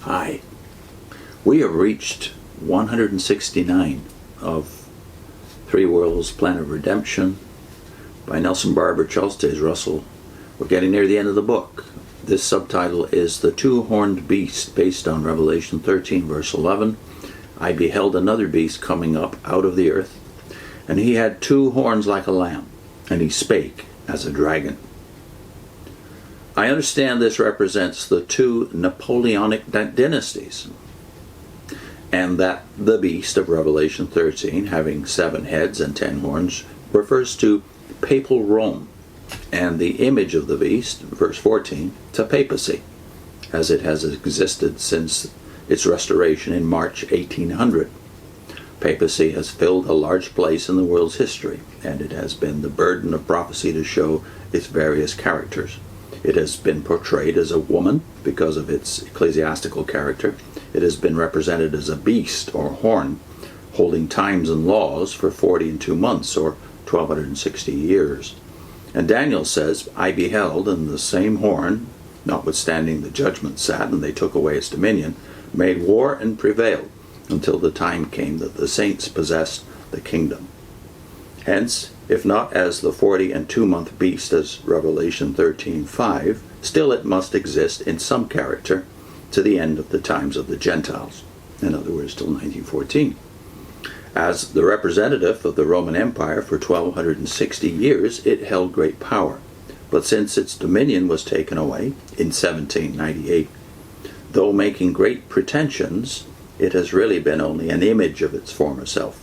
Hi. We have reached 169 of Three Worlds Plan of Redemption by Nelson Barbour, Charles Taze Russell. We're getting near the end of the book. This subtitle is The Two-Horned Beast, based on Revelation 13, verse 11. I beheld another beast coming up out of the earth, and he had two horns like a lamb, and he spake as a dragon. I understand this represents the two Napoleonic dynasties, and that the beast of Revelation 13, having 7 heads and 10 horns, refers to papal Rome, and the image of the beast, verse 14, to papacy, as it has existed since its restoration in March 1800. Papacy has filled a large place in the world's history, and it has been the burden of prophecy to show its various characters. It has been portrayed as a woman because of its ecclesiastical character. It has been represented as a beast or horn, holding times and laws for 40 and 2 months, or 1260 years. And Daniel says, I beheld, and the same horn, notwithstanding the judgment sat, and they took away its dominion, made war and prevailed, until the time came that the saints possessed the kingdom. Hence, if not as the 40 and 2 month beast as Revelation 13:5, still it must exist in some character to the end of the times of the Gentiles, in other words, till 1914. As the representative of the Roman Empire for 1260 years, it held great power. But since its dominion was taken away in 1798, though making great pretensions, it has really been only an image of its former self.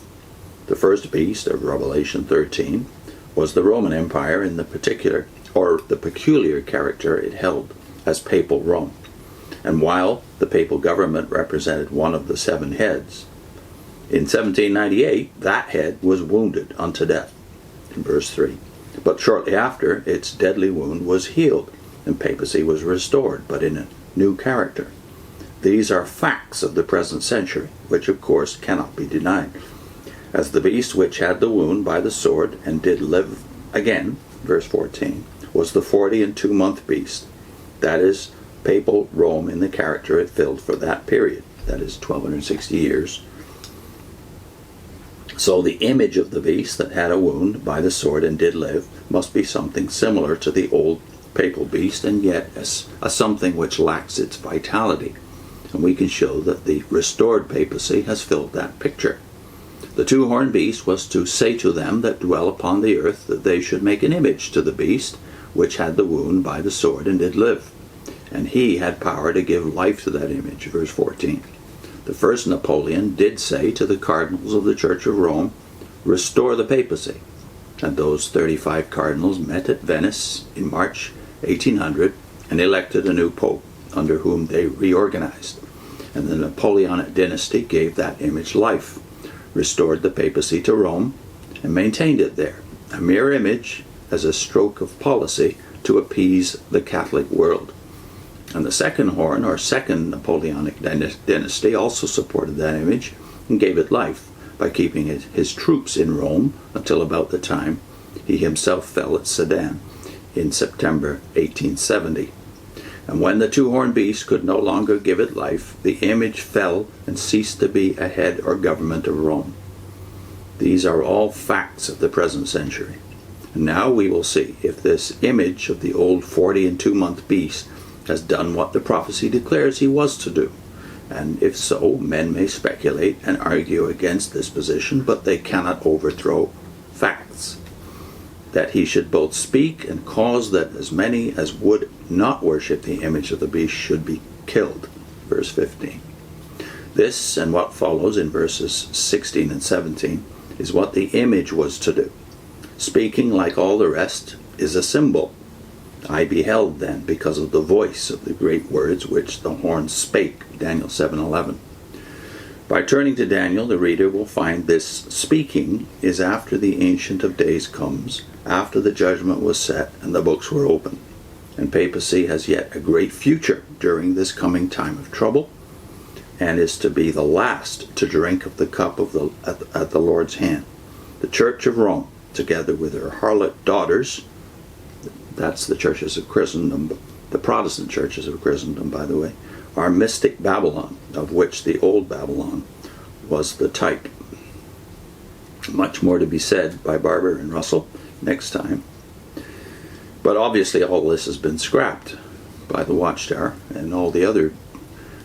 The first beast of Revelation 13 was the Roman Empire in the peculiar character it held as papal Rome. And while the papal government represented one of the 7 heads, in 1798 that head was wounded unto death, in verse 3. But shortly after, its deadly wound was healed, and papacy was restored, but in a new character. These are facts of the present century, which of course cannot be denied. As the beast which had the wound by the sword and did live again, verse 14, was the 40 and 2 month beast, that is, papal Rome in the character it filled for that period, that is 1260 years. So the image of the beast that had a wound by the sword and did live must be something similar to the old papal beast, and yet a something which lacks its vitality. And we can show that the restored papacy has filled that picture. The two-horned beast was to say to them that dwell upon the earth that they should make an image to the beast which had the wound by the sword and did live. And he had power to give life to that image, verse 14. The first Napoleon did say to the cardinals of the Church of Rome, restore the papacy. And those 35 cardinals met at Venice in March 1800 and elected a new pope, under whom they reorganized. And the Napoleonic dynasty gave that image life, restored the papacy to Rome, and maintained it there, a mere image as a stroke of policy to appease the Catholic world. And the second horn, or second Napoleonic dynasty, also supported that image and gave it life by keeping his troops in Rome until about the time he himself fell at Sedan in September 1870. And when the two-horned beast could no longer give it life, the image fell and ceased to be a head or government of Rome. These are all facts of the present century. And now we will see if this image of the old 40 and 2 month beast has done what the prophecy declares he was to do. And if so, men may speculate and argue against this position, but they cannot overthrow facts. That he should both speak and cause that as many as would not worship the image of the beast should be killed. Verse 15. This and what follows in verses 16 and 17 is what the image was to do. Speaking, like all the rest, is a symbol. I beheld then because of the voice of the great words which the horn spake, Daniel 7:11. By turning to Daniel, the reader will find this speaking is after the Ancient of Days comes, after the judgment was set and the books were opened. And papacy has yet a great future during this coming time of trouble, and is to be the last to drink of the cup of at the Lord's hand. The Church of Rome, together with her harlot daughters, that's the churches of Christendom, the Protestant churches of Christendom, by the way, our mystic Babylon, of which the old Babylon was the type. Much more to be said by Barbour and Russell next time. But obviously all this has been scrapped by the Watchtower and all the other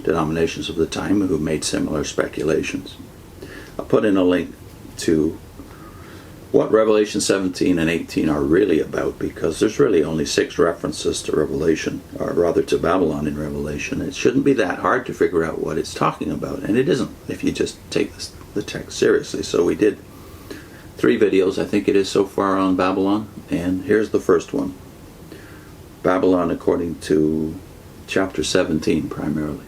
denominations of the time who made similar speculations. I'll put in a link to what Revelation 17 and 18 are really about, because there's really only 6 references to Revelation, or rather to Babylon in Revelation. It shouldn't be that hard to figure out what it's talking about, and it isn't if you just take the text seriously. So we did 3 videos, I think it is, so far on Babylon, and here's the first one. Babylon according to chapter 17 primarily.